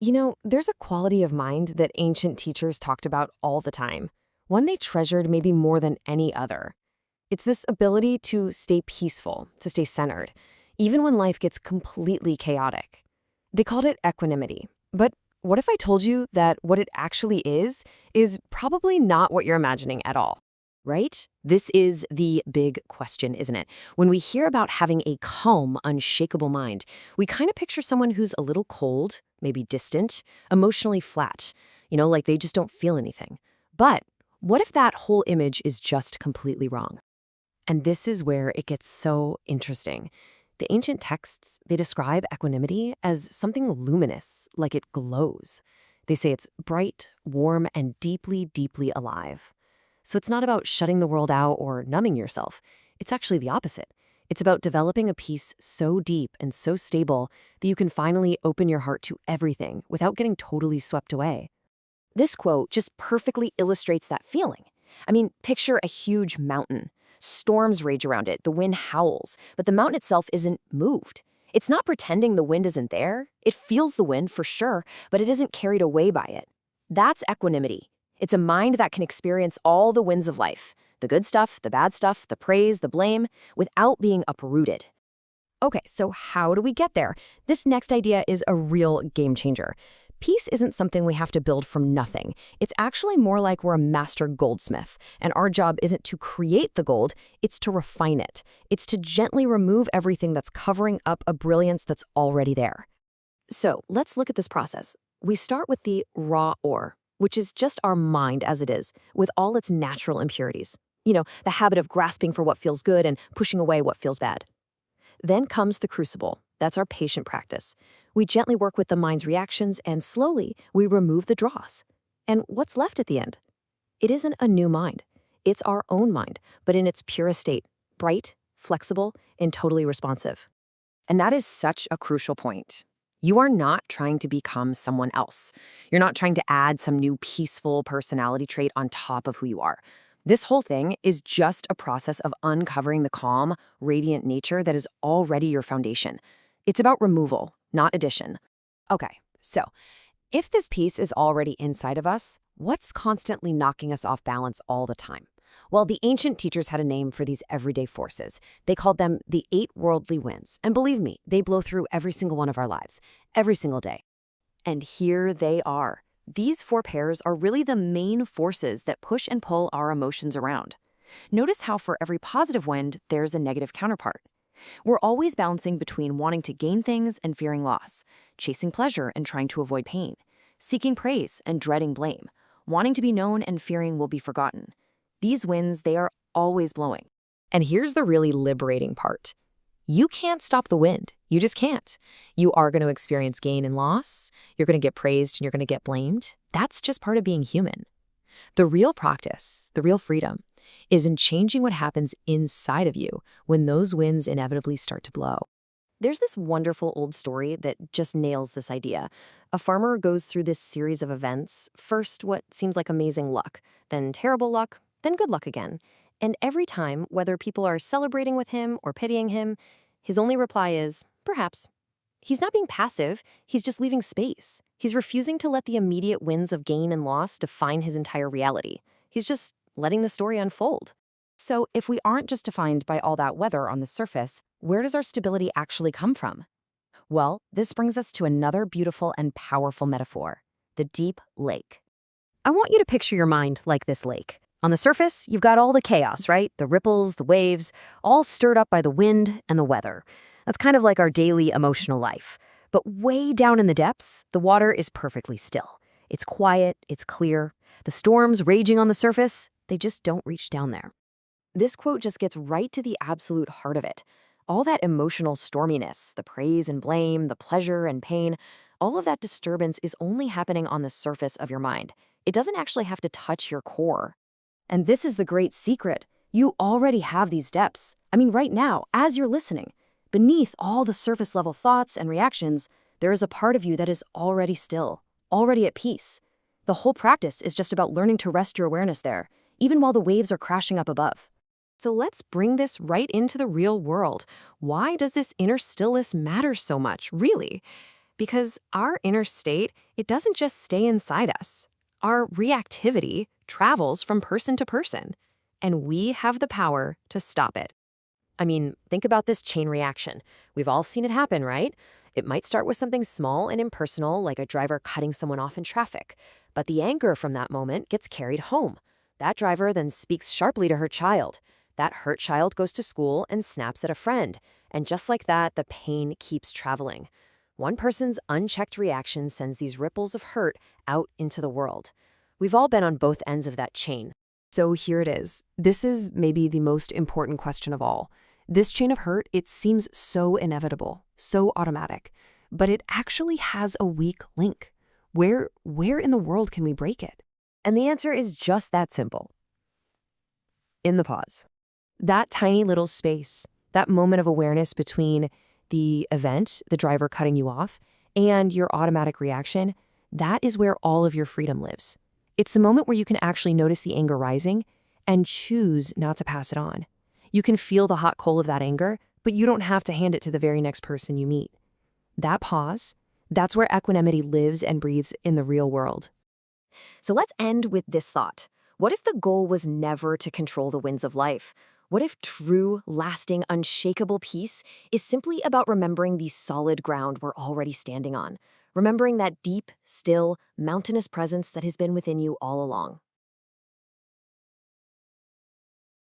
There's a quality of mind that ancient teachers talked about all the time, one they treasured maybe more than any other. It's this ability to stay peaceful, to stay centered, even when life gets completely chaotic. They called it equanimity. But what if I told you that what it actually is probably not what you're imagining at all? Right? This is the big question, isn't it? When we hear about having a calm, unshakable mind, we kind of picture someone who's a little cold, maybe distant, emotionally flat, like they just don't feel anything. But what if that whole image is just completely wrong? And this is where it gets so interesting. The ancient texts, they describe equanimity as something luminous, like it glows. They say it's bright, warm, and deeply, deeply alive. So it's not about shutting the world out or numbing yourself. It's actually the opposite. It's about developing a peace so deep and so stable that you can finally open your heart to everything without getting totally swept away. This quote just perfectly illustrates that feeling. I mean, picture a huge mountain. Storms rage around it, the wind howls, but the mountain itself isn't moved. It's not pretending the wind isn't there. It feels the wind for sure, but it isn't carried away by it. That's equanimity. It's a mind that can experience all the winds of life, the good stuff, the bad stuff, the praise, the blame, without being uprooted. Okay, so how do we get there? This next idea is a real game changer. Peace isn't something we have to build from nothing. It's actually more like we're a master goldsmith, and our job isn't to create the gold, it's to refine it. It's to gently remove everything that's covering up a brilliance that's already there. So let's look at this process. We start with the raw ore, which is just our mind as it is, with all its natural impurities. The habit of grasping for what feels good and pushing away what feels bad. Then comes the crucible. That's our patient practice. We gently work with the mind's reactions, and slowly we remove the dross. And what's left at the end? It isn't a new mind. It's our own mind, but in its purest state, bright, flexible, and totally responsive. And that is such a crucial point. You are not trying to become someone else. You're not trying to add some new peaceful personality trait on top of who you are. This whole thing is just a process of uncovering the calm, radiant nature that is already your foundation. It's about removal, not addition. Okay, so if this piece is already inside of us, what's constantly knocking us off balance all the time? Well, the ancient teachers had a name for these everyday forces. They called them the 8 worldly winds. And believe me, they blow through every single one of our lives, every single day. And here they are. These 4 pairs are really the main forces that push and pull our emotions around. Notice how for every positive wind, there's a negative counterpart. We're always balancing between wanting to gain things and fearing loss, chasing pleasure and trying to avoid pain, seeking praise and dreading blame, wanting to be known and fearing we'll be forgotten. These winds, they are always blowing. And here's the really liberating part. You can't stop the wind. You just can't. You are going to experience gain and loss. You're going to get praised and you're going to get blamed. That's just part of being human. The real practice, the real freedom, is in changing what happens inside of you when those winds inevitably start to blow. There's this wonderful old story that just nails this idea. A farmer goes through this series of events, first what seems like amazing luck, then terrible luck, then good luck again. And every time, whether people are celebrating with him or pitying him, his only reply is, perhaps. He's not being passive, he's just leaving space. He's refusing to let the immediate winds of gain and loss define his entire reality. He's just letting the story unfold. So if we aren't just defined by all that weather on the surface, where does our stability actually come from? Well, this brings us to another beautiful and powerful metaphor, the deep lake. I want you to picture your mind like this lake. On the surface, you've got all the chaos, right? The ripples, the waves, all stirred up by the wind and the weather. That's kind of like our daily emotional life. But way down in the depths, the water is perfectly still. It's quiet, it's clear. The storms raging on the surface, they just don't reach down there. This quote just gets right to the absolute heart of it. All that emotional storminess, the praise and blame, the pleasure and pain, all of that disturbance is only happening on the surface of your mind. It doesn't actually have to touch your core. And this is the great secret. You already have these depths. I mean, right now, as you're listening, beneath all the surface level thoughts and reactions, there is a part of you that is already still, already at peace. The whole practice is just about learning to rest your awareness there, even while the waves are crashing up above. So let's bring this right into the real world. Why does this inner stillness matter so much, really? Because our inner state, it doesn't just stay inside us. Our reactivity travels from person to person, and we have the power to stop it. I mean, think about this chain reaction. We've all seen it happen, right? It might start with something small and impersonal, like a driver cutting someone off in traffic. But the anger from that moment gets carried home. That driver then speaks sharply to her child. That hurt child goes to school and snaps at a friend. And just like that, the pain keeps traveling. One person's unchecked reaction sends these ripples of hurt out into the world. We've all been on both ends of that chain. So here it is. This is maybe the most important question of all. This chain of hurt, it seems so inevitable, so automatic, but it actually has a weak link. Where in the world can we break it? And the answer is just that simple. In the pause. That tiny little space, that moment of awareness between the event, the driver cutting you off, and your automatic reaction, that is where all of your freedom lives. It's the moment where you can actually notice the anger rising and choose not to pass it on. You can feel the hot coal of that anger, but you don't have to hand it to the very next person you meet. That pause, that's where equanimity lives and breathes in the real world. So let's end with this thought. What if the goal was never to control the winds of life? What if true, lasting, unshakable peace is simply about remembering the solid ground we're already standing on? Remembering that deep, still, mountainous presence that has been within you all along?